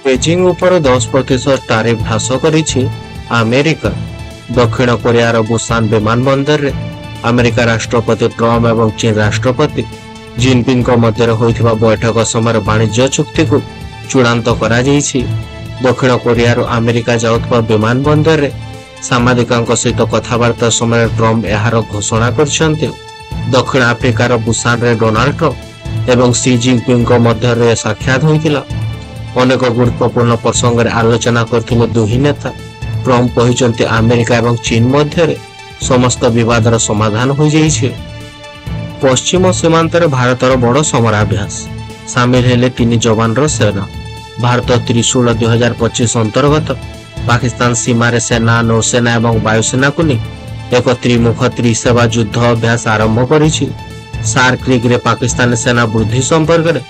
Beijing ଉପରେ 10% tariff ହ୍ରାସ କରିଛି ଆମେରିକା। ଦକ୍ଷିଣ କୋରିଆର ବୁସାନ ବିମାନବନ୍ଦରରେ ଆମେରିକା ରାଷ୍ଟ୍ରପତି ଟ୍ରମ୍ପ ଏବଂ ଚୀନ ରାଷ୍ଟ୍ରପତି ଜିନପିଙ୍ଗଙ୍କ ମଧ୍ୟରେ ହୋଇଥିବା ବୈଠକ ସମୟରେ ବାଣିଜ୍ୟ ଚୁକ୍ତିକୁ ଚୂଡ଼ାନ୍ତ କରାଯାଇଛି। ଦକ୍ଷିଣ କୋରିଆରୁ ଆମେରିକା ଯାଉଥିବା ବିମାନବନ୍ଦରରେ ସାମ୍ବାଦିକଙ୍କ ସହିତ କଥାବାର୍ତ୍ତା ସମୟରେ ଟ୍ରମ୍ପ ଏହାର ଘୋଷଣା କରିଛନ୍ତି। ଦକ୍ଷିଣ ଆଫ୍ରିକାର ବୁସାନରେ ଡୋନାଲ୍ଡ ଟ୍ରମ୍ପ ଏବଂ ସି ଜିନପିଙ୍ଗଙ୍କ ମଧ୍ୟରେ ସାକ୍ଷାତ ହୋଇଥିଲା। ଅନେକ ଗୁରୁତ୍ୱପୂର୍ଣ୍ଣ ପ୍ରସଙ୍ଗରେ ଆଲୋଚନା କରିଥିଲେ ଦୁହିଁ ନେତା। ଟ୍ରମ୍ପ କହିଛନ୍ତି ଆମେରିକା ଏବଂ ଚୀନ ମଧ୍ୟରେ ସମସ୍ତ ବିବାଦର ସମାଧାନ ହୋଇଯାଇଛି। ପଶ୍ଚିମ ସୀମାନ୍ତରେ ଭାରତର ବଡ଼ ସମରାଭ୍ୟାସ, ସାମିଲ ହେଲେ 3 ଯବାନର ସେନା। ଭାରତ ତ୍ରିଶୂଳ 2025 ଅନ୍ତର୍ଗତ ପାକିସ୍ତାନ ସୀମାରେ ସେନା, ନୌସେନା ଏବଂ ବାୟୁସେନାକୁ ନେଇ ଏକ ତ୍ରିମୁଖ ତ୍ରିସେବା ଯୁଦ୍ଧ ଅଭ୍ୟାସ ଆରମ୍ଭ କରିଛି। ସାର୍କ ଲିଗ୍ରେ ପାକିସ୍ତାନୀ ସେନା ବୃଦ୍ଧି ସମ୍ପର୍କରେ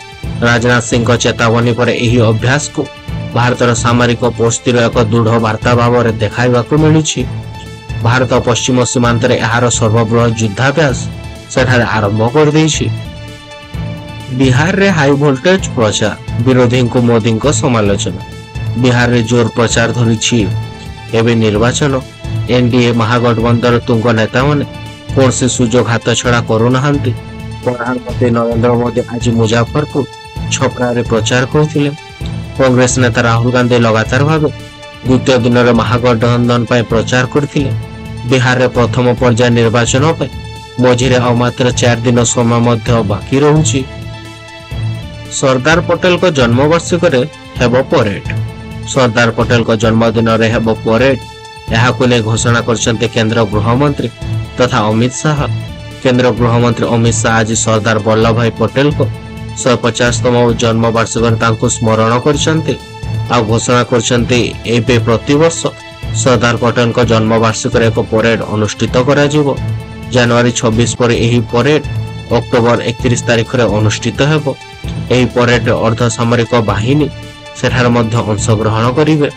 ରାଜନାଥ ସିଂଙ୍କ ଚେତାବନୀ ପରେ ଏହି ଅଭ୍ୟାସକୁ ଭାରତର ସାମରିକ ପୋସ୍ତିର ଏକ ଦୃଢ଼ ବାର୍ତ୍ତା ଭାବରେ ଦେଖାଇବାକୁ ମିଳୁଛି। ଭାରତ ପଶ୍ଚିମ ସୀମାନ୍ତରେ ଏହାର ସର୍ବବୃହତ ଯୁଦ୍ଧାଭ୍ୟାସ ସେଠାରେ ଆରମ୍ଭ କରିଦେଇଛି। ବିହାରରେ ହାଇ ଭୋଲ୍ଟେଜ ପ୍ରଚାର, ବିରୋଧୀଙ୍କୁ ମୋଦିଙ୍କ ସମାଲୋଚନା। ବିହାରରେ ଜୋର ପ୍ରଚାର ଧରିଛି ଏବେ ନିର୍ବାଚନ। ଏନଡିଏ ମହାଗଠବନ୍ଧନର ତୁଙ୍ଗ ନେତାମାନେ କୌଣସି ସୁଯୋଗ ହାତଛଡ଼ା କରୁନାହାନ୍ତି। ପ୍ରଧାନମନ୍ତ୍ରୀ ନରେନ୍ଦ୍ର ମୋଦି ଆଜି ମୁଜାଫରପୁର, ଛପରାରେ ପ୍ରଚାର କରିଥିଲେ। କଂଗ୍ରେସ ନେତା ରାହୁଲ ଗାନ୍ଧୀ ଲଗାତାର ଭାବେ ଦ୍ୱିତୀୟ ଦିନରେ ମହାଗଠବନ୍ଧନ ପାଇଁ ପ୍ରଚାର କରିଥିଲେ। ବିହାରରେ ପ୍ରଥମ ପର୍ଯ୍ୟାୟ ନିର୍ବାଚନ ପାଇଁ ମଝିରେ ଆଉ ମାତ୍ର 4 ଦିନ ସମୟ ମଧ୍ୟ ବାକି ରହୁଛି। ସର୍ଦ୍ଦାର ପଟେଲଙ୍କ ଜନ୍ମବାର୍ଷିକୀରେ ହେବ ପରେଡ। ସର୍ଦ୍ଦାର ପଟେଲଙ୍କ ଜନ୍ମଦିନରେ ହେବ ପରେଡ, ଏହାକୁ ନେଇ ଘୋଷଣା କରିଛନ୍ତି କେନ୍ଦ୍ର ଗୃହମନ୍ତ୍ରୀ ତଥା ଅମିତ ଶାହ। କେନ୍ଦ୍ର ଗୃହମନ୍ତ୍ରୀ ଅମିତ ଶାହ ଆଜି ସର୍ଦ୍ଦାର ବଲ୍ଲଭ ଭାଇ ପଟେଲଙ୍କ 150ତମ ଜନ୍ମବାର୍ଷିକରେ ତାଙ୍କୁ ସ୍ମରଣ କରିଛନ୍ତି ଆଉ ଘୋଷଣା କରିଛନ୍ତି ଏବେ ପ୍ରତିବର୍ଷ ସର୍ଦ୍ଦାର ପଟେଲଙ୍କ ଜନ୍ମବାର୍ଷିକରେ ଏକ ପରେଡ ଅନୁଷ୍ଠିତ କରାଯିବ। ଜାନୁଆରୀ 26 ପରେ ଏହି ପରେଡ ଅକ୍ଟୋବର 31 ତାରିଖରେ ଅନୁଷ୍ଠିତ ହେବ। ଏହି ପରେଡରେ ଅର୍ଦ୍ଧସାମରିକ ବାହିନୀ ସେଠାରେ ମଧ୍ୟ ଅଂଶଗ୍ରହଣ କରିବେ।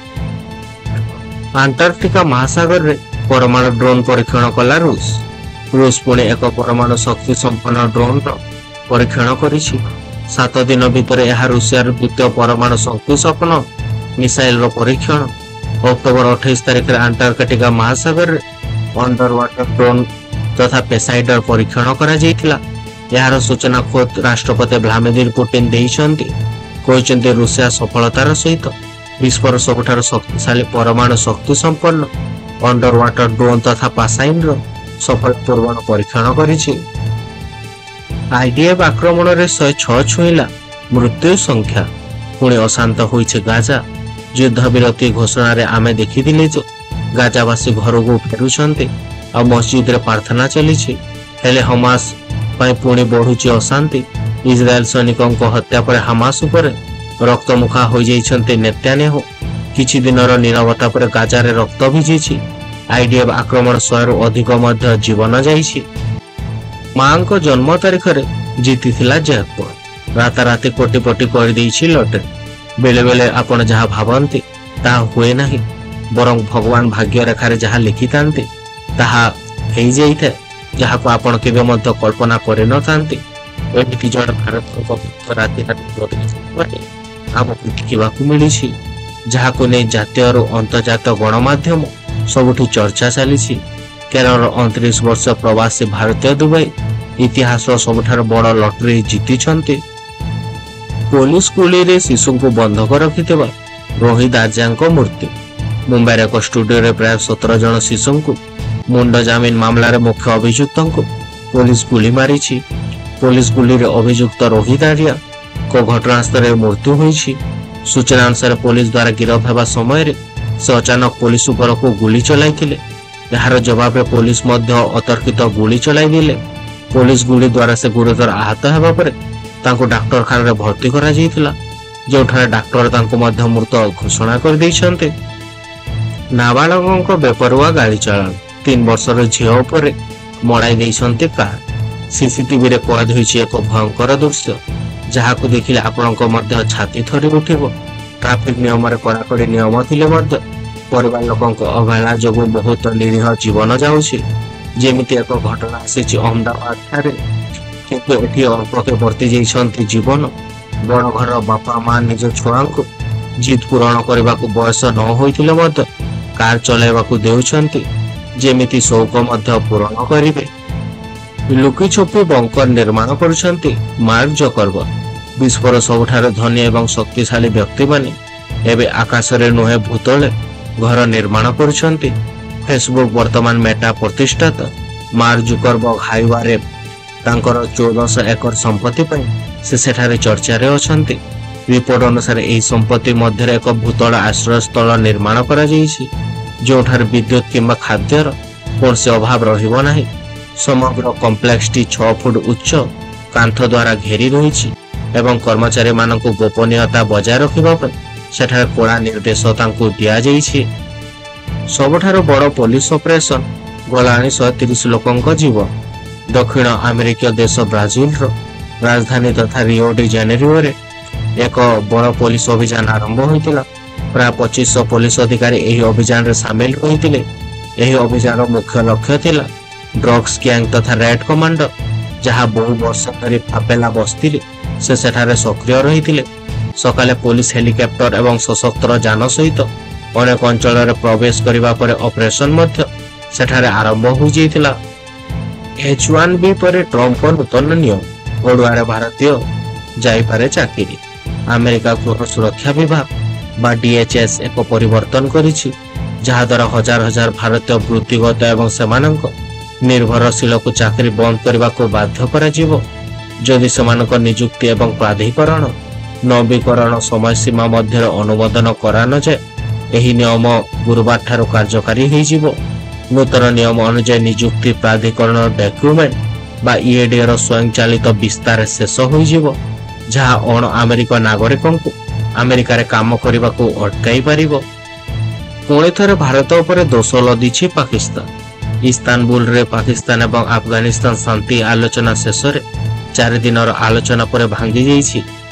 ଆଣ୍ଟାର୍କଟିକା ମହାସାଗରରେ ପରମାଣୁ ଡ୍ରୋନ ପରୀକ୍ଷଣ କଲା ରୁଷ। ରୁଷ ପୁଣି ଏକ ପରମାଣୁ ଶକ୍ତି ସମ୍ପନ୍ନ ଡ୍ରୋନର ପରୀକ୍ଷଣ କରିଛି। 7 ଦିନ ଭିତରେ ଏହା ରୁଷିଆର ଦ୍ୱିତୀୟ ପରମାଣୁ ଶକ୍ତି ସମ୍ପନ୍ନ ମିସାଇଲର ପରୀକ୍ଷଣ। ଅକ୍ଟୋବର 28 ତାରିଖରେ ଆଣ୍ଟାର୍କଟିକା ମହାସାଗରରେ ଅଣ୍ଡର ୱାଟର ଡ୍ରୋନ ତଥା ପେସାଇଡର ପରୀକ୍ଷଣ କରାଯାଇଥିଲା। ଏହାର ସୂଚନା ଖୋଦ୍ ରାଷ୍ଟ୍ରପତି ଭ୍ଲାଦିମିର ପୁଟିନ ଦେଇଛନ୍ତି। କହିଛନ୍ତି ରୁଷିଆ ସଫଳତାର ସହିତ ବିଶ୍ୱର ସବୁଠାରୁ ଶକ୍ତିଶାଳୀ ପରମାଣୁ ଶକ୍ତି ସମ୍ପନ୍ନ ଅଣ୍ଡର ୱାଟର ଡ୍ରୋନ ତଥା ପାସାଇନର ସଫଳତାପୂର୍ବକ ପରୀକ୍ଷଣ କରିଛି। ଆଇଡିଏଫ୍ ଆକ୍ରମଣରେ 106 ଛୁଇଁଲା ମୃତ୍ୟୁ ସଂଖ୍ୟା। ପୁଣି ଅଶାନ୍ତ ହୋଇଛି ଗାଜା। ଯୁଦ୍ଧବିରତି ଘୋଷଣାରେ ଆମେ ଦେଖିଥିଲେ ଯେ ଗାଜାବାସୀ ଘରକୁ ଫେରୁଛନ୍ତି ଆଉ ମସଜିଦରେ ପ୍ରାର୍ଥନା ଚାଲିଛି। ହେଲେ ହମାସ ପାଇଁ ପୁଣି ବଢୁଛି ଅଶାନ୍ତି। ଇସ୍ରାଏଲ ସୈନିକଙ୍କ ହତ୍ୟା ପରେ ହମାସ ଉପରେ ରକ୍ତମୁଖା ହୋଇଯାଇଛନ୍ତି ନେତାନ୍ୟାହୁ। କିଛି ଦିନର ନୀରବତା ପରେ ଗାଜାରେ ରକ୍ତ ଭିଜିଛି। ଆଇଡିଏଫ୍ ଆକ୍ରମଣ 100ରୁ ଅଧିକ ମଧ୍ୟ ଜୀବନ ଯାଇଛି। ମାଙ୍କ ଜନ୍ମ ତାରିଖରେ ଜିତିଥିଲା ଜ୍ୟାକପଟ। ରାତାରାତି କୋଟିପଟି କରିଦେଇଛି ଲଟେରୀ। ବେଳେ ବେଳେ ଆପଣ ଯାହା ଭାବନ୍ତି ତାହା ହୁଏ ନାହିଁ, ବରଂ ଭଗବାନ ଭାଗ୍ୟରେଖାରେ ଯାହା ଲେଖିଥାନ୍ତି ତାହା ହେଇଯାଇଥାଏ, ଯାହାକୁ ଆପଣ କେବେ ମଧ୍ୟ କଳ୍ପନା କରିନଥାନ୍ତି। ଏମିତି ଜଣେ ଭାରତଙ୍କ ରାତି ଆମକୁ ଦେଖିବାକୁ ମିଳିଛି, ଯାହାକୁ ନେଇ ଜାତୀୟରୁ ଅନ୍ତର୍ଜାତୀୟ ଗଣମାଧ୍ୟମ ସବୁଠି ଚର୍ଚ୍ଚା ଚାଲିଛି। କେରଳର 29 ବର୍ଷ ପ୍ରବାସୀ ଭାରତୀୟ ଦୁବାଇ ଇତିହାସର ସବୁଠାରୁ ବଡ଼ ଲଟେରୀ ଜିତିଛନ୍ତି। ପୋଲିସ ଗୁଳିରେ ଶିଶୁଙ୍କୁ ବନ୍ଧକ ରଖିଥିବା ରୋହିତ ଆର୍ଯ୍ୟାଙ୍କ ମୃତ୍ୟୁ। ମୁମ୍ବାଇର ଏକ ଷ୍ଟୁଡିଓରେ ପ୍ରାୟ 17 ଜଣ ଶିଶୁଙ୍କୁ ମୁଣ୍ଡ ଜାମିନ ମାମଲାରେ ମୁଖ୍ୟ ଅଭିଯୁକ୍ତଙ୍କୁ ପୋଲିସ ଗୁଳି ମାରିଛି। ପୋଲିସ ଗୁଳିରେ ଅଭିଯୁକ୍ତ ରୋହିତ ଆର୍ଯ୍ୟାଙ୍କ ଘଟଣାସ୍ଥଳରେ ମୃତ୍ୟୁ ହୋଇଛି। ସୂଚନା ଅନୁସାରେ ପୋଲିସ ଦ୍ୱାରା ଗିରଫ ହେବା ସମୟରେ ସେ ଅଚାନକ ପୋଲିସ ଉପରକୁ ଗୁଳି ଚଳାଇଥିଲେ। ଏହାର ଜବାବରେ ପୋଲିସ ମଧ୍ୟ ଅତର୍କିତ ଗୁଳି ଚଳାଇଦେଲେ। ପୋଲିସ ଗୁଳି ଦ୍ୱାରା ସେ ଗୁରୁତର ଆହତ ହେବା ପରେ ତାଙ୍କୁ ଡାକ୍ତରଖାନାରେ ଭର୍ତ୍ତି କରାଯାଇଥିଲା, ଯେଉଁଠାରେ ଡାକ୍ତର ତାଙ୍କୁ ମଧ୍ୟ ମୃତ ଘୋଷଣା କରିଦେଇଛନ୍ତି। ନାବାଳକଙ୍କ ବେପରୁଆ ଗାଡ଼ି ଚାଳନା। 3 ବର୍ଷର ଝିଅ ଉପରେ ମଡ଼ାଇ ଦେଇଛନ୍ତି କାର୍। ସିସିଟିଭିରେ କଏଦ ହୋଇଛି ଏକ ଭୟଙ୍କର ଦୃଶ୍ୟ, ଯାହାକୁ ଦେଖିଲେ ଆପଣଙ୍କ ମଧ୍ୟ ଛାତି ଥରି ଉଠିବ। ଟ୍ରାଫିକ ନିୟମରେ କଡ଼ାକଡ଼ି ନିୟମ ଥିଲେ ମଧ୍ୟ ପରିବାର ଲୋକଙ୍କ ଅବହେଳା ଯୋଗୁଁ ବହୁତ ନିରୀହ ଜୀବନ ଯାଉଛି। ଯେମିତି ଏକ ଘଟଣା ଆସିଛି ଅହମ୍ମଦାବାଦ ଠାରେ, କିନ୍ତୁ ଏଠି ଅଳ୍ପକେ ବର୍ତ୍ତି ଯାଇଛନ୍ତି ଜୀବନ। ବଡ଼ ଘରର ବାପା ମା ନିଜ ଛୁଆଙ୍କୁ ଜିଦ୍ ପୂରଣ କରିବାକୁ ବୟସ ନ ହୋଇଥିଲେ ମଧ୍ୟ କାର ଚଲାଇବାକୁ ଦେଉଛନ୍ତି, ଯେମିତି ସୌକ ମଧ୍ୟ ପୂରଣ କରିବେ। ଲୁକି ଛପି ବଙ୍କର ନିର୍ମାଣ କରୁଛନ୍ତି ମାର୍କ ଜକରବର୍ଗ। ବିଶ୍ୱର ସବୁଠାରୁ ଧନୀ ଏବଂ ଶକ୍ତିଶାଳୀ ବ୍ୟକ୍ତିମାନେ ଏବେ ଆକାଶରେ ନୁହେଁ ଭୂତଳେ ଘର ନିର୍ମାଣ କରୁଛନ୍ତି। ଫେସବୁକ୍ ବର୍ତ୍ତମାନ ମେଟା ପ୍ରତିଷ୍ଠାତା ମାର୍କ ଜୁକରବର୍ଗ ହାଇୱାରେ ତାଙ୍କର 1400 ଏକର ସମ୍ପତ୍ତି ପାଇଁ ସେ ସେଠାରେ ଚର୍ଚ୍ଚାରେ ଅଛନ୍ତି। ରିପୋର୍ଟ ଅନୁସାରେ ଏହି ସମ୍ପତ୍ତି ମଧ୍ୟରେ ଏକ ଭୂତଳ ଆଶ୍ରୟସ୍ଥଳ ନିର୍ମାଣ କରାଯାଇଛି, ଯେଉଁଠାରେ ବିଦ୍ୟୁତ୍ କିମ୍ବା ଖାଦ୍ୟର କୌଣସି ଅଭାବ ରହିବ ନାହିଁ। ସମଗ୍ର କମ୍ପ୍ଲେକ୍ସଟି 6 ଫୁଟ ଉଚ୍ଚ କାନ୍ଥ ଦ୍ୱାରା ଘେରି ରହିଛି ଏବଂ କର୍ମଚାରୀମାନଙ୍କୁ ଗୋପନୀୟତା ବଜାୟ ରଖିବା ପାଇଁ ସେଠାରେ କଡ଼ା ନିର୍ଦ୍ଦେଶ ତାଙ୍କୁ ଦିଆଯାଇଛି। ସବୁଠାରୁ ବଡ଼ ପୋଲିସ ଅପରେସନ ଗଲାଣି 130 ଲୋକଙ୍କ ଜୀବନ। ଦକ୍ଷିଣ ଆମେରିକୀୟ ଦେଶ ବ୍ରାଜିଲର ରାଜଧାନୀ ତଥା ରିଓ ଡି ଜେନେରିଓରେ ଏକ ବଡ଼ ପୋଲିସ ଅଭିଯାନ ଆରମ୍ଭ ହୋଇଥିଲା। ପ୍ରାୟ 2500 ପୋଲିସ ଅଧିକାରୀ ଏହି ଅଭିଯାନରେ ସାମିଲ ହୋଇଥିଲେ। ଏହି ଅଭିଯାନର ମୁଖ୍ୟ ଲକ୍ଷ୍ୟ ଥିଲା ଡ୍ରଗ୍ସ ଗ୍ୟାଙ୍ଗ ତଥା ରେଡ୍ କମାଣ୍ଡର, ଯାହା ବହୁ ବର୍ଷ ଧରି ଫାପେଲା ବସ୍ତିରେ ସେ ସେଠାରେ ସକ୍ରିୟ ରହିଥିଲେ। ସକାଳେ ପୋଲିସ ହେଲିକପ୍ଟର ଏବଂ ସଶସ୍ତ୍ର ଯାନ ସହିତ ଅନେକ ଅଞ୍ଚଳରେ ପ୍ରବେଶ କରିବା ପରେ ଅପରେସନ ମଧ୍ୟ ସେଠାରେ ଆରମ୍ଭ ହୋଇଯାଇଥିଲା। H1B ପରେ ଟ୍ରମ୍ପଙ୍କ ନୂତନ ନିୟମ, ଅଡୁଆରେ ଭାରତୀୟ ଯାଇପାରେ ଚାକିରି। ଆମେରିକା ଗୃହ ସୁରକ୍ଷା ବିଭାଗ ବା DHS ଏକ ପରିବର୍ତ୍ତନ କରିଛି, ଯାହାଦ୍ୱାରା ହଜାର ହଜାର ଭାରତୀୟ ବୃତ୍ତିଗତ ଏବଂ ସେମାନଙ୍କ ନିର୍ଭରଶୀଳକୁ ଚାକିରି ବନ୍ଦ କରିବାକୁ ବାଧ୍ୟ କରାଯିବ ଯଦି ସେମାନଙ୍କ ନିଯୁକ୍ତି ଏବଂ ପ୍ରାଧିକରଣ ନବୀକରଣ ସମୟସୀମା ମଧ୍ୟରେ ଅନୁମୋଦନ କରାନଯାଏ। ଏହି ନିୟମ ଗୁରୁବାର ଠାରୁ କାର୍ଯ୍ୟକାରୀ ହୋଇଯିବ। ନୂତନ ନିୟମ ଅନୁଯାୟୀ ନିଯୁକ୍ତି ପ୍ରାଧିକରଣର ଡକ୍ୟୁମେଣ୍ଟ ବା EADର ସ୍ୱୟଂଚାଳିତ ବିସ୍ତାର ଶେଷ ହୋଇଯିବ, ଯାହା ଅଣ ଆମେରିକୀୟ ନାଗରିକଙ୍କୁ ଆମେରିକାରେ କାମ କରିବାକୁ ଅଟକାଇ ପାରିବ। ପୁଣି ଥରେ ଭାରତ ଉପରେ ଦୋଷ ଲଦିଛି ପାକିସ୍ତାନ। ଇସ୍ତାନବୁଲରେ ପାକିସ୍ତାନ ଏବଂ ଆଫଗାନିସ୍ତାନ ଶାନ୍ତି ଆଲୋଚନା ଶେଷରେ 4 ଦିନର ଆଲୋଚନା ପରେ ଭାଙ୍ଗି ଯାଇଛି।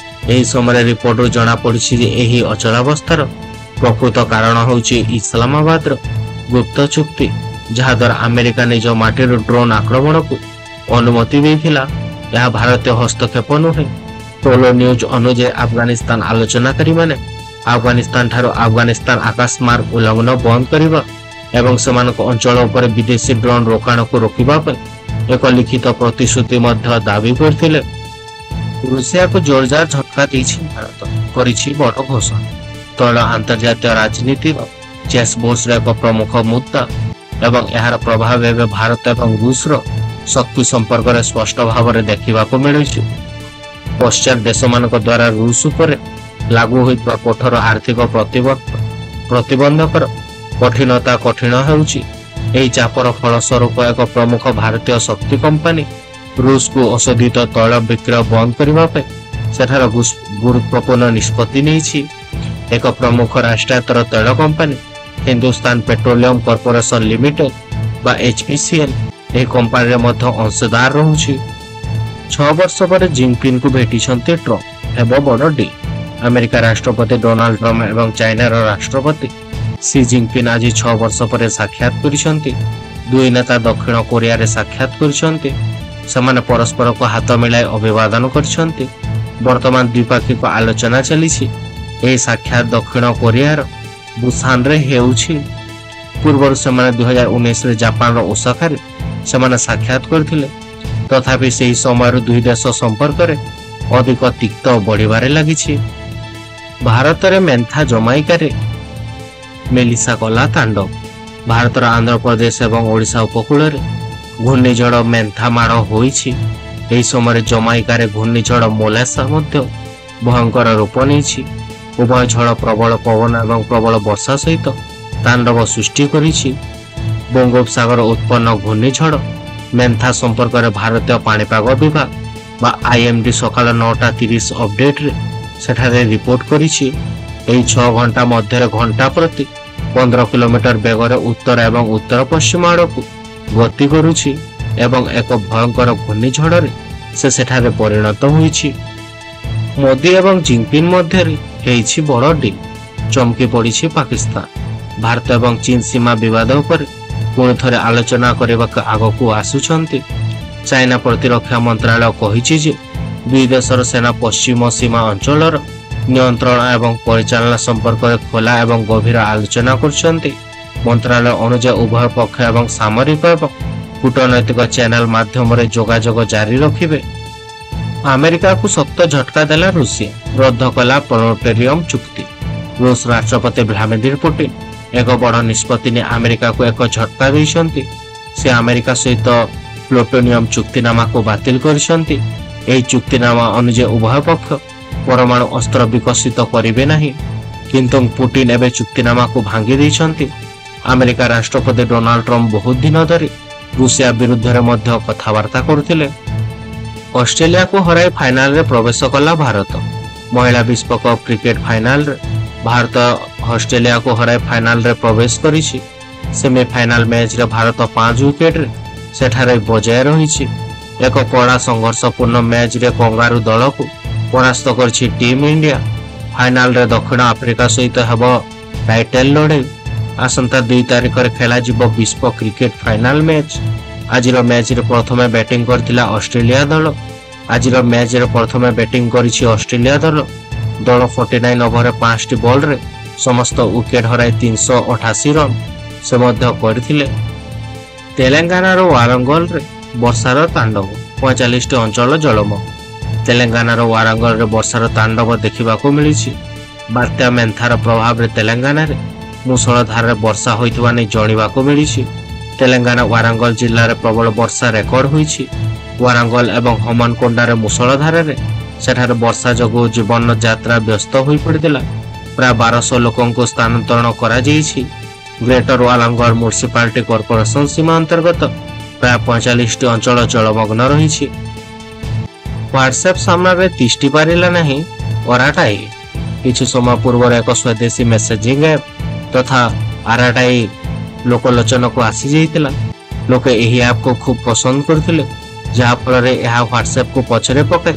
ଏହି ସମୟରେ ରିପୋର୍ଟରୁ ଜଣାପଡ଼ିଛି ଯେ ଏହି ଅଚଳାବସ୍ଥାର ପ୍ରକୃତ କାରଣ ହେଉଛି ଇସଲାମାବାଦର ଗୁପ୍ତ ଚୁକ୍ତି, ଯାହାଦ୍ୱାରା ଆମେରିକା ନିଜ ମାଟିରୁ ଡ୍ରୋନ୍ ଆକ୍ରମଣକୁ ଅନୁମତି ଦେଇଥିଲା। ଏହା ଭାରତୀୟ ହସ୍ତକ୍ଷେପ ନୁହେଁ। ଟୋଲୋ ନ୍ୟୁଜ୍ ଅନୁଯାୟୀ ଆଫଗାନିସ୍ତାନ ଆଲୋଚନାକାରୀମାନେ ଆଫଗାନିସ୍ତାନ ଠାରୁ ଆଫଗାନିସ୍ତାନ ଆକାଶ ମାର୍ଗ ଉଲ୍ଲଂଘନ ବନ୍ଦ କରିବା ଏବଂ ସେମାନଙ୍କ ଅଞ୍ଚଳ ଉପରେ ବିଦେଶୀ ଡ୍ରୋନ୍ ରୋକାଣକୁ ରୋକିବା ପାଇଁ ଏକ ଲିଖିତ ପ୍ରତିଶ୍ରୁତି ମଧ୍ୟ ଦାବି କରିଥିଲେ। ରୁଷିଆକୁ ଜୋରଦାର ଝଟକା ଦେଇଛି ଭାରତ, କରିଛି ବଡ଼ ଘୋଷଣା। ତୈଳ ଆନ୍ତର୍ଜାତୀୟ ରାଜନୀତିର ଚେସ୍ ବୋର୍ଡର ଏକ ପ୍ରମୁଖ ମୁଦ୍ଦା ଏବଂ ଏହାର ପ୍ରଭାବ ଏବେ ଭାରତ ଏବଂ ରୁଷର ଶକ୍ତି ସମ୍ପର୍କରେ ସ୍ପଷ୍ଟ ଭାବରେ ଦେଖିବାକୁ ମିଳୁଛି। ପଶ୍ଚାତ ଦେଶମାନଙ୍କ ଦ୍ୱାରା ରୁଷ ଉପରେ ଲାଗୁ ହୋଇଥିବା କଠୋର ଆର୍ଥିକ ପ୍ରତିବନ୍ଧକର କଠିନ ହେଉଛି। ଏହି ଚାପର ଫଳସ୍ୱରୂପ ଏକ ପ୍ରମୁଖ ଭାରତୀୟ ଶକ୍ତି କମ୍ପାନୀ ରୁଷକୁ ଅଶୋଧିତ ତୈଳ ବିକ୍ରୟ ବନ୍ଦ କରିବା ପାଇଁ ସେଠାର ଗୁରୁତ୍ୱପୂର୍ଣ୍ଣ ନିଷ୍ପତ୍ତି ନେଇଛି। ଏକ ପ୍ରମୁଖ ରାଷ୍ଟ୍ରାୟତ୍ତ ତୈଳ company Hindustan petroleum corporation limited ବା HPCL ଏହି କମ୍ପାନୀରେ ମଧ୍ୟ ଅଂଶୀଦାର ରହୁଛି। 6 ବର୍ଷ ପରେ ଜିନପିଙ୍ଗଙ୍କୁ ଭେଟିଛନ୍ତି ଟ୍ରମ୍ପ, ହେବ ବଡ଼ ଡିଲ୍। ଆମେରିକା ରାଷ୍ଟ୍ରପତି ଡୋନାଲ୍ଡ ଟ୍ରମ୍ପ ଏବଂ ଚାଇନାର ରାଷ୍ଟ୍ରପତି ସି ଜିନପିଙ୍ଗ ଆଜି 6 ବର୍ଷ ପରେ ସାକ୍ଷାତ କରିଛନ୍ତି। ଦୁଇ ନେତା ଦକ୍ଷିଣ କୋରିଆରେ ସାକ୍ଷାତ କରିଛନ୍ତି। ସେମାନେ ପରସ୍ପରକୁ ହାତ ମିଳାଇ ଅଭିବାଦନ କରିଛନ୍ତି। ବର୍ତ୍ତମାନ ଦ୍ୱିପାକ୍ଷିକ ଆଲୋଚନା ଚାଲିଛି। ଏହି ସାକ୍ଷାତ ଦକ୍ଷିଣ କୋରିଆର ବୁସାନରେ ହେଉଛି। ପୂର୍ବରୁ ସେମାନେ 2019ରେ ଜାପାନର ଓସାକାରେ ସେମାନେ ସାକ୍ଷାତ କରିଥିଲେ। ତଥାପି ସେହି ସମୟରୁ ଦୁଇ ଦେଶ ସମ୍ପର୍କରେ ଅଧିକ ତିକ୍ତ ବଢ଼ିବାରେ ଲାଗିଛି। ଭାରତରେ ମେନ୍ଥା ଜମାଇକାରେ ମେଲିସା କଲା ତାଣ୍ଡବ। ଭାରତର ଆନ୍ଧ୍ରପ୍ରଦେଶ ଏବଂ ଓଡ଼ିଶା ଉପକୂଳରେ ଘୂର୍ଣ୍ଣିଝଡ଼ ମେନ୍ଥା ମାଡ଼ ହୋଇଛି। ଏହି ସମୟରେ ଜମାଇକାରେ ଘୂର୍ଣ୍ଣିଝଡ଼ ମୋଲାସା ମଧ୍ୟ ଭୟଙ୍କର ରୂପ ନେଇଛି। ଉଭୟ ଝଡ଼ ପ୍ରବଳ ପବନ ଏବଂ ପ୍ରବଳ ବର୍ଷା ସହିତ ତାଣ୍ଡବ ସୃଷ୍ଟି କରିଛି। ବଙ୍ଗୋପସାଗର ଉତ୍ପନ୍ନ ଘୂର୍ଣ୍ଣିଝଡ଼ ମେନ୍ଥା ସମ୍ପର୍କରେ ଭାରତୀୟ ପାଣିପାଗ ବିଭାଗ ବା IMD ସକାଳ 9:30 ଅପଡେଟରେ ସେଠାରେ ରିପୋର୍ଟ କରିଛି। ଏହି 6 ଘଣ୍ଟା ମଧ୍ୟରେ ଘଣ୍ଟା ପ୍ରତି 15 କିଲୋମିଟର ବେଗରେ ଉତ୍ତର ଏବଂ ଉତ୍ତର ପଶ୍ଚିମ ଆଡ଼କୁ ଗତି କରୁଛି ଏବଂ ଏକ ଭୟଙ୍କର ଘୂର୍ଣ୍ଣିଝଡ଼ରେ ସେ ସେଠାରେ ପରିଣତ ହୋଇଛି। ମୋଦି ଏବଂ ଜିନପିଙ୍ଗ ମଧ୍ୟରେ ହେଇଛି ବଡ଼ ଡିଲ୍। ଚମକି ପଡ଼ିଛି ପାକିସ୍ତାନ। ଭାରତ ଏବଂ ଚୀନ ସୀମା ବିବାଦ ଉପରେ ପୁଣି ଥରେ ଆଲୋଚନା କରିବାକୁ ଆଗକୁ ଆସୁଛନ୍ତି। ଚାଇନା ପ୍ରତିରକ୍ଷା ମନ୍ତ୍ରାଳୟ କହିଛି ଯେ ଦୁଇ ଦେଶର ସେନା ପଶ୍ଚିମ ସୀମା ଅଞ୍ଚଳର नियंत्रण एवं परिचालना संपर्क में खोला एवं गभीर आलोचना करछन्ति। मंत्रालय अनुसार उभय पक्ष एवं सामरिक एवं कूटनैतिक चैनल माध्यम जोगाजोग जारी रखिबे। अमेरिका को सख्त झटका देला रूसिया रद्द कला प्लूटोनियम चुक्ति। रूस राष्ट्रपति व्लादिमीर पुतिन एक बड़ निष्पत्ति ने अमेरिका को एक झटका देइछन्ति। से अमेरिका सहित प्लूटोनियम चुक्तिनामा को बातिल करिसन्ति। एही चुक्तिनामा अनुसार उभय पक्ष परमाणु अस्त्र विकसित करिवे नाही, किंतु पुतिन एबे चुक्तिनामा को भांगी देइछन्ति। अमेरिका राष्ट्रपति डोनाल्ड ट्रम्प बहुत दिन धरि रूसिया विरुद्ध रे मध्य कथबार्ता करथिले। ऑस्ट्रेलिया को हराई फाइनल रे प्रवेश कला भारत। महिला विश्व कप क्रिकेट फाइनल रे भारत ऑस्ट्रेलिया को हराई फाइनल रे प्रवेश करिछि। सेमीफाइनल मैच रे भारत 5 विकेट रे सेठारे बजाय रहिछि। एक कड़ा संघर्षपूर्ण मैच रे कंगारू दल को परास्त करछि टीम इंडिया। फाइनल रे दक्षिण आफ्रिका सहित हेबो टाइटल लड़ाई। आसंता 2 तारिख रे खेला जिवो विश्व क्रिकेट फाइनल मैच। आजिर मैच रे प्रथमे बैटिंग करथिला ऑस्ट्रेलिया दल। आजिर मैच रे प्रथमे बैटिंग करिछि ऑस्ट्रेलिया दल। दल 49 ओवर रे 5टी बॉल रे समस्त विकेट हराई 388 रन से मध्य करथिले। तेलंगाना रो वारंगल रे वर्षार तांडव 45टी अंचल जलमग्न। तेलंगाना रो वारंगल रे वर्षार तांडव देखिबाको मिलिछि। बात्या मेंथार प्रभाव रे तेलंगाना रे मूसळधार वर्षा होइतबा नै जणिबाको मिलिछि। तेलंगाना वारंगल जिल्ला रे प्रबल वर्षा रेकर्ड होइछि। वारंगल एवं हमानकोंडा रे मूसळधार रे सेठार वर्षा जगो जीवन यात्रा व्यस्त होई पड़िदिला। प्राय 1200 लोकों को स्थानांतरण करा जाइछि। ग्रेटर वारंगल म्युनिसिपालिटी कॉर्पोरेशन सीमा अंतर्गत प्राय 45टी अंचल जलमग्न रहिछि। व्हाट्सएप सामना रे तिष्टि पारिला नहीं अराटाई। किछु समय पूर्व एक स्वदेशी मेसेजिंग ऐप तथा अराटाई लोकलोचन को आसी जाइतिला। लोके एही ऐप को खूब पसंद करथिले, जहा फल रे एहा व्हाट्सएप को पछरे पके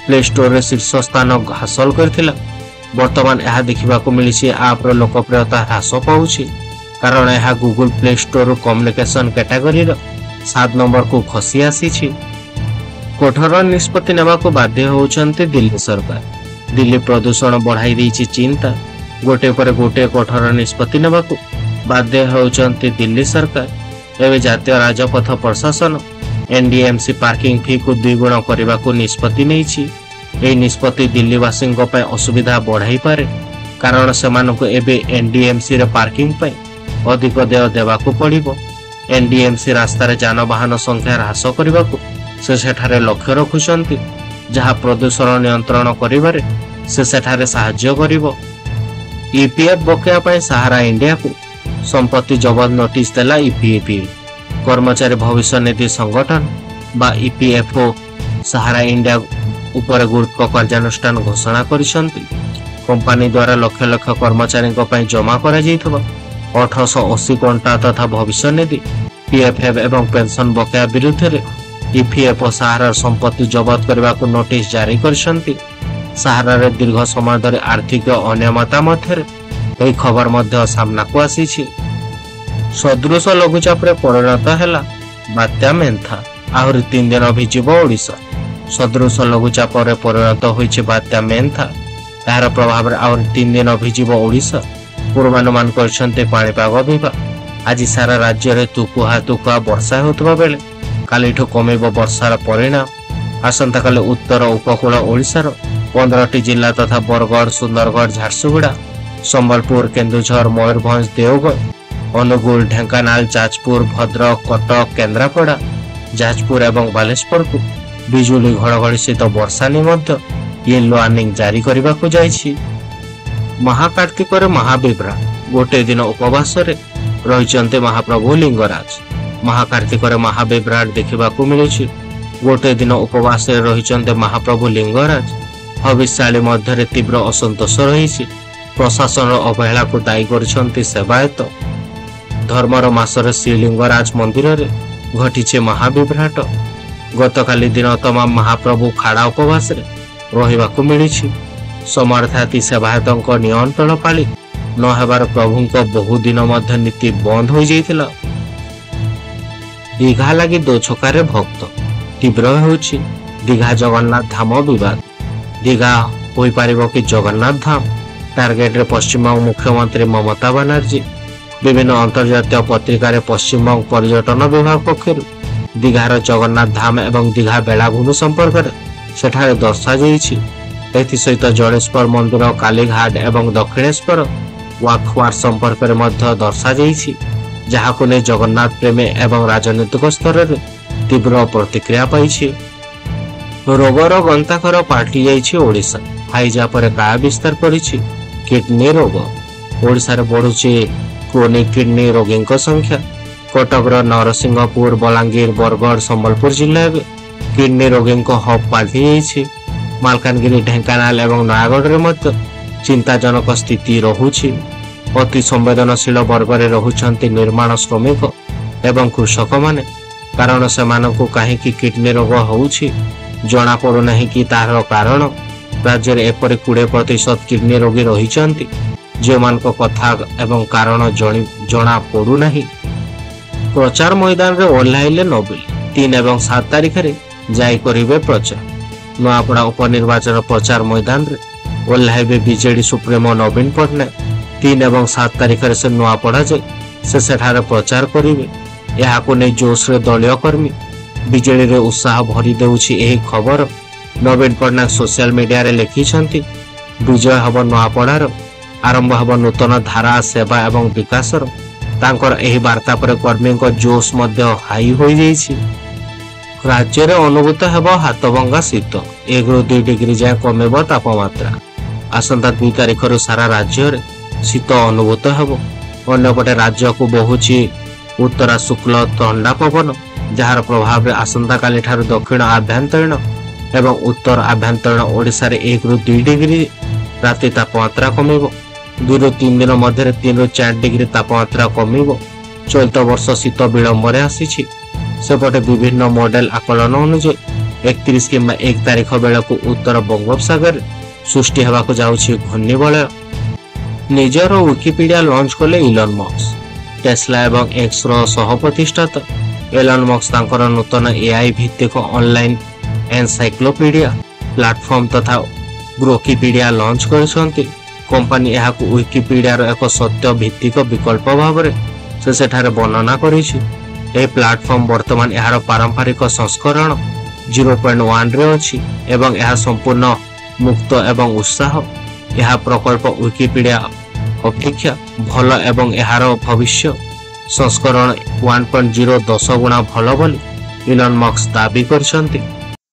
प्ले स्टोर रे शीर्ष स्थान हासिल करथिला। वर्तमान एहा देखिबा को मिलिछि ऐप रो लोकप्रियता ह्रास पाउछि, कारण एहा Google Play Store communication category रो 7 नंबर को खसी आसीछि। कठोर निष्पत्ति नेबा को बाध्य होउछन्ते दिल्ली सरकार। दिल्ली प्रदूषण बढ़ाई दैछि चिंता। गोटे पर गोटे कठोर निष्पत्ति नेबा को बाध्य होउछन्ते दिल्ली सरकार। एवं जातीय राजपथ प्रशासन एनडीएमसी पार्किंग फी को 2 गुण करने को निष्पत्ति नहीं। यह निष्पत्ति दिल्लीवासी असुविधा बढ़ाई पारे, कारण से एबे एनडीएमसी रे पार्किंग पे अधिक देय देवाको पड़िबो। एनडीएमसी रास्तार जानवाहन संख्या ह्रास करने को से सेठारे लक्ष्य रखुछन्ति, जहा प्रदूषण नियंत्रण करिबारे से सेठारे सहाय्य करिबो। ईपीएफ बकेया पय सहारा इंडिया को संपत्ति जबत नोटिस देला ईपीएफएल। कर्मचारी भविष्य निधि संगठन बा ईपीएफओ सहारा इंडिया उपर गुरुत्व कार्यानुष्ठान घोषणा करिसन्ति। कंपनी द्वारा लक्ष लक्ष कर्मचारी जमा करा जाइथबा 1880 घंटा तथा भविष्य निधि पीएफएफ एवं पेंशन बकेया विरुद्ध रे ईपीएफओ सहारा संपत्ति जबत करबा को नोटिस जारी करिसन्ति। सहारा रे दीर्घ समय धरि आर्थिक अनियमितता मध्य एही खबर मध्य सामना को आसीछि। सदृश लघुचाप रे परिणत हैला बात्या मेंथा। आहुरी 3 दिन भिजिबो ओडिशा। सदृश लघुचाप रे परिणत होइछि बात्या मेंथा। तार प्रभाव रे आहुरी 3 दिन भिजिबो ओडिशा पूर्वानुमान करछन्ते पाणीपाग विभाग। आज सारा राज्य रे तुकुहा वर्षा होतबा बेले कालीठो कमेबो वर्षार परिणाम। आसंता काले उत्तर उपकूल ओडिशार 15टी जिला तथा बरगढ़, सुंदरगढ़, झारसुगुड़ा, संबलपुर, केन्दुझर, मयूरभंज, देवगढ़, अनुगुल, ढेंकानाल, जाजपुर, भद्रक, कटक, केन्द्रापड़ा, जाजपुर एवं बालेश्वर को बिजुली घड़घड़ी सहित वर्षा निमंत येलो वार्निंग जारी करने को जाइछि। महाकार्तिक महाबिभ्रा गोटे दिन उपवास रही महाप्रभु लिंगराज। महाकार्तिक महाबिभ्राट देखा मिलूँ। गोटे दिन उपवास रही महाप्रभु लिंगराज। हविष्याली मध्य तीव्र असंतोष रही। प्रशासन अवहेला को दायी कर सेवायत। धर्मर मासर श्रीलिंगराज मंदिर रे घटी महाबिभ्राट। गतकाली दिन तमाम महाप्रभु खाड़ा उपवास रहिबा को मिली। समर्थाती सेवायतों नियंत्रण पाली न हेबार प्रभुंक बहु दिन मध्य नीति बंद हो जाइथिला। दीघा लगी 2 छकारे भक्त तीव्र होछि। दीघा जगन्नाथ धाम विवाद। दीघा ହୋଇପାରିବ କି ଜଗନ୍ନାଥ ଧାମ? ଟାର୍ଗେଟରେ ପଶ୍ଚିମବଙ୍ଗ ମୁଖ୍ୟମନ୍ତ୍ରୀ ମମତା ବାନାର୍ଜୀ। ବିଭିନ୍ନ ଅନ୍ତର୍ଜାତୀୟ ପତ୍ରିକାରେ ପଶ୍ଚିମବଙ୍ଗ ପର୍ଯ୍ୟଟନ ବିଭାଗ ପକ୍ଷରୁ ଦୀଘାର ଜଗନ୍ନାଥ ଧାମ ଏବଂ ଦୀଘା ବେଳାଭୂମି ସମ୍ପର୍କରେ ସେଠାରେ ଦର୍ଶାଯାଇଛି। ଏଥିସହିତ ଜଳେଶ୍ୱର ମନ୍ଦିର, କାলীଘାଟ ଏବଂ ଦକ୍ଷିଣେଶ୍ୱର ୱାକୱାର ସମ୍ପର୍କରେ ମଧ୍ୟ ଦର୍ଶାଯାଇଛି, ଯାହାକୁ ନେଇ ଜଗନ୍ନାଥ ପ୍ରେମୀ ଏବଂ ରାଜନୈତିକ ସ୍ତରରେ ତୀବ୍ର ପ୍ରତିକ୍ରିୟା ପାଇଛି। ରୋଗର ଗନ୍ତାଘର ପାଲଟି ଯାଇଛି ଓଡ଼ିଶା। ହାଇଜା ପରେ କାୟା ବିସ୍ତାର କରିଛି କିଡନୀ ରୋଗ। ଓଡ଼ିଶାରେ ବଢୁଛି କ୍ରୋନିକ କିଡନୀ ରୋଗୀଙ୍କ ସଂଖ୍ୟା। କଟକର ନରସିଂହପୁର, ବଲାଙ୍ଗୀର, ବରଗଡ଼, ସମ୍ବଲପୁର ଜିଲ୍ଲା ଏବେ କିଡନୀ ରୋଗୀଙ୍କ ହବ୍ ପାଲଟି ଯାଇଛି। ମାଲକାନଗିରି, ଢେଙ୍କାନାଳ ଏବଂ ନୟାଗଡ଼ରେ ମଧ୍ୟ ଚିନ୍ତାଜନକ ସ୍ଥିତି ରହୁଛି। ଅତି ସମ୍ବେଦନଶୀଳ ବର୍ଗରେ ରହୁଛନ୍ତି ନିର୍ମାଣ ଶ୍ରମିକ ଏବଂ କୃଷକମାନେ। କାରଣ ସେମାନଙ୍କୁ କାହିଁକି କିଡନୀ ରୋଗ ହେଉଛି ଜଣାପଡ଼ୁନାହିଁ କି ତାହାର କାରଣ। ରାଜ୍ୟରେ ଏପରି 20% କିଡନୀ ରୋଗୀ ରହିଛନ୍ତି ଯେଉଁମାନଙ୍କ କଥା ଏବଂ କାରଣ ଜଣାପଡ଼ୁନାହିଁ। ପ୍ରଚାର ମଇଦାନରେ ଓହ୍ଲାଇଲେ ନବୀନ। 3 ଏବଂ 7 ତାରିଖରେ ଯାଇ କରିବେ ପ୍ରଚାର। ନୂଆପଡ଼ା ଉପନିର୍ବାଚନ ପ୍ରଚାର ମଇଦାନରେ ଓହ୍ଲାଇବେ ବିଜେଡି ସୁପ୍ରିମୋ ନବୀନ ପଟ୍ଟନାୟକ। 3 ଏବଂ 7 ତାରିଖରେ ସେ ନୂଆପଡ଼ା ଯାଇ ସେଠାରେ ପ୍ରଚାର କରିବେ। ଏହାକୁ ନେଇ ଜୋଶରେ ଦଳୀୟ କର୍ମୀ। ବିଜେଡିରେ ଉତ୍ସାହ ଭରି ଦେଉଛି ଏହି ଖବର। ନବୀନ ପଟ୍ଟନାୟକ ସୋସିଆଲ ମିଡିଆରେ ଲେଖିଛନ୍ତି, ବିଜୟ ହେବ ନୂଆପଡ଼ାର, ଆରମ୍ଭ ହେବ ନୂତନ ଧାରା, ସେବା ଏବଂ ବିକାଶର। ତାଙ୍କର ଏହି ବାର୍ତ୍ତା ପରେ କର୍ମୀଙ୍କ ଜୋଶ ମଧ୍ୟ ହାଇ ହୋଇଯାଇଛି। ରାଜ୍ୟରେ ଅନୁଭୂତ ହେବ ହାତଭଙ୍ଗା ଶୀତ। 1ରୁ 2 ଡିଗ୍ରୀ ଯାଏ କମିବ ତାପମାତ୍ରା। ଆସନ୍ତା 2 ତାରିଖରୁ ସାରା ରାଜ୍ୟରେ ଶୀତ ଅନୁଭୂତ ହେବ। ଅନ୍ୟପଟେ ରାଜ୍ୟକୁ ବହୁଛି ଉତ୍ତରା ଶୁକ୍ଳ ଥଣ୍ଡା ପବନ, ଯାହାର ପ୍ରଭାବରେ ଆସନ୍ତାକାଲି ଠାରୁ ଦକ୍ଷିଣ ଆଭ୍ୟନ୍ତରୀଣ ଏବଂ ଉତ୍ତର ଆଭ୍ୟନ୍ତରୀଣ ଓଡ଼ିଶାରେ 1ରୁ 2 ଡିଗ୍ରୀ ରାତି ତାପମାତ୍ରା କମିବ। 2ରୁ 3 ଦିନ ମଧ୍ୟରେ 3ରୁ 4 ଡିଗ୍ରୀ ତାପମାତ୍ରା କମିବ। ଚଳିତ ବର୍ଷ ଶୀତ ବିଳମ୍ବରେ ଆସିଛି। ସେପଟେ ବିଭିନ୍ନ ମଡେଲ ଆକଳନ ଅନୁଯାୟୀ 31 କିମ୍ବା 1 ତାରିଖ ବେଳକୁ ଉତ୍ତର ବଙ୍ଗୋପସାଗରରେ ସୃଷ୍ଟି ହେବାକୁ ଯାଉଛି ଘୂର୍ଣ୍ଣିବଳୟ। ନିଜର ୱିକିପିଡିଆ ଲଞ୍ଚ କଲେ ଇଲନ ମସ୍କ। ଟେସ୍ଲା ଏବଂ ଏକ୍ସର ସହ ପ୍ରତିଷ୍ଠାତା ଇଲନ ମସ୍କ ତାଙ୍କର ନୂତନ ଏଆଇ ଭିତ୍ତିକ ଅନଲାଇନ ଏନସାଇକ୍ଲୋପିଡିଆ ପ୍ଲାଟଫର୍ମ ତଥା ଗ୍ରୋକିପିଡିଆ ଲଞ୍ଚ କରିଛନ୍ତି। କମ୍ପାନୀ ଏହାକୁ ୱିକିପିଡିଆର ଏକ ସତ୍ୟ ଭିତ୍ତିକ ବିକଳ୍ପ ଭାବରେ ସେଠାରେ ବର୍ଣ୍ଣନା କରିଛି। ଏହି ପ୍ଲାଟଫର୍ମ ବର୍ତ୍ତମାନ ଏହାର ପାରମ୍ପରିକ ସଂସ୍କରଣ 0.1ରେ ଅଛି ଏବଂ ଏହା ସମ୍ପୂର୍ଣ୍ଣ ମୁକ୍ତ ଏବଂ ଉତ୍ସାହ। ଏହା ପ୍ରକଳ୍ପ ୱିକିପିଡିଆ ଅପେକ୍ଷା ଭଲ ଏବଂ ଏହାର ଭବିଷ୍ୟ ସଂସ୍କରଣ 1.0 10 ଗୁଣା ଭଲ ବୋଲି ଇଲନ ମସ୍କ ଦାବି କରିଛନ୍ତି।